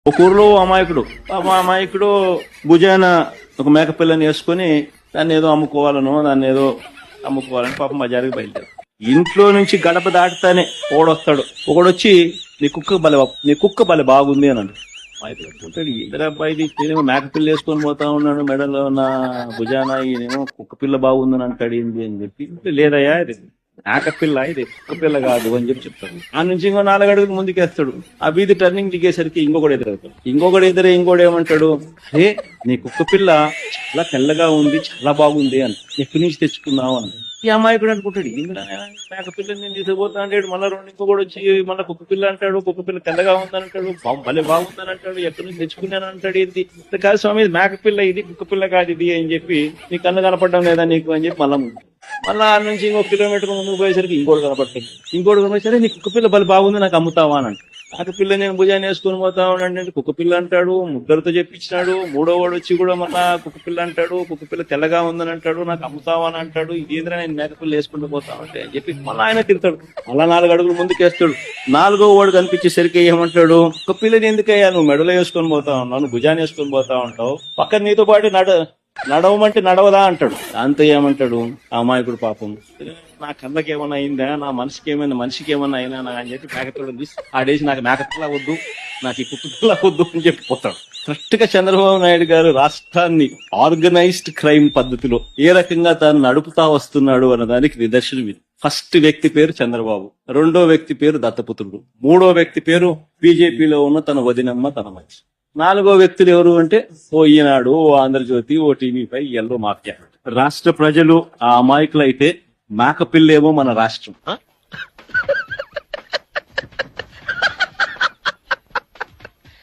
ఒక ఊర్లో అమాయకుడు భుజాన ఒక మేకపిల్లని వేసుకుని దాన్ని ఏదో అమ్ముకోవాలని పాపం బజారుకి బయలుదేరు. ఇంట్లో నుంచి గడప దాటుతానే ఒకడొస్తాడు. ఒకడొచ్చి నీ కుక్క బలే బాగుంది అని అంటాడు. ఇద్దరు అబ్బాయిది నేనేమో మేకపిల్ల వేసుకొని పోతా ఉన్నాడు, మెడలో నా భుజాన ఈయనేమో కుక్క పిల్ల బాగుందని అంటాడు ఏంది అని చెప్పి, లేదయ్యా ఇది మేకపిల్ల, ఇది కుక్క పిల్ల కాదు అని చెప్తాడు. ఆ నుంచి ఇంకో 4 అడుగులు ముందుకేస్తాడు. ఆ వీధి టర్నింగ్ దిగేసరికి ఇంకొకటి ఎదురవుతాడు. ఇంకోటి ఏమంటాడు, అరే నీ కుక్క పిల్ల చాలా తెల్లగా ఉంది, చాలా బాగుంది అని, ఎక్కడి నుంచి తెచ్చుకున్నావు అని. ఈ అమ్మాయికుడు అనుకుంటాడు, మేకపిల్లని నేను తీసుకుపోతా అంటాడు. మళ్ళీ ఇంకొకటి వచ్చి మళ్ళీ కుక్క పిల్ల అంటాడు, కుక్క పిల్ల తెల్లగా ఉందని అంటాడు, భలే బాగుందని అంటాడు, ఎక్కడి నుంచి తెచ్చుకున్నాను అంటాడు. ఏంటి కాదు స్వామి, మేకపిల్ల ఇది, కుక్క పిల్ల కాదు ఇది అని చెప్పి, నీ కన్ను కనపడడం లేదా నీకు అని చెప్పి మళ్ళా ఆ నుంచి ఇంకో కిలోమీటర్ ముందుకు పోయేసరికి ఇంకోటి కనపడేసరికి నీ కుక్క పిల్ల బలి బాగుంది, నాకు అమ్ముతావా అని అంటాడు. మేకపిల్ల నేను భుజాన్ని వేసుకొని పోతా ఉన్నాడు, కుక్క పిల్ల అంటాడు. ముగ్గురితో చెప్పించినాడు. 3వ వాడు వచ్చి కూడా మళ్ళా కుక్క పిల్ల అంటాడు, కుక్క పిల్ల తెల్లగా ఉందని అంటాడు, నాకు అమ్ముతావా అని అంటాడు. ఇదేంద్రా నేను మేకపిల్ల వేసుకుంటూ పోతా ఉంటే అని చెప్పి మళ్ళీ ఆయన తిడతాడు. మళ్ళా 4 అడుగులు ముందుకేస్తాడు. 4వ వాడు కనిపించేసరికి ఏమంటాడు, కుక్క పిల్లని ఎందుకయ్యా నువ్వు మెడలో వేసుకొని పోతా ఉన్నావు, నువ్వు భుజాన్ని వేసుకొని పోతా ఉంటావు, పక్కన నీతో పాటు నడవమంటే నడవదా అంటాడు. దాంతో ఏమంటాడు ఆ అమాయకుడు, పాపం నా కళ్ళకి ఏమన్నా అయిందా, నా మనిషికి ఏమన్నా అయినా అని చెప్పి మేకపిల్ల తీసి ఆడేసి, నాకు మేకపిల్ల వద్దు, నాకు ఈ కుక్కపిల్ల వద్దు అని చెప్పి పోతాడు. కరెక్ట్ గా చంద్రబాబు నాయుడు గారు రాష్ట్రాన్ని ఆర్గనైజ్డ్ క్రైమ్ పద్ధతిలో ఏ రకంగా తాను నడుపుతా వస్తున్నాడు అన్నదానికి నిదర్శనం ఇది. ఫస్ట్ వ్యక్తి పేరు చంద్రబాబు, 2వ వ్యక్తి పేరు దత్తపుత్రుడు, 3వ వ్యక్తి పేరు బీజేపీలో ఉన్న తన వదినమ్మ, తన మంచి. 4వ వ్యక్తులు ఎవరు అంటే ఓ ఈనాడు, ఓ ఆంధ్రజ్యోతి, ఓ టీవీ5, ఎల్లో మాఫియా. రాష్ట్ర ప్రజలు ఆ అమాయకులైతే మేకపిల్లేమో మన రాష్ట్రం.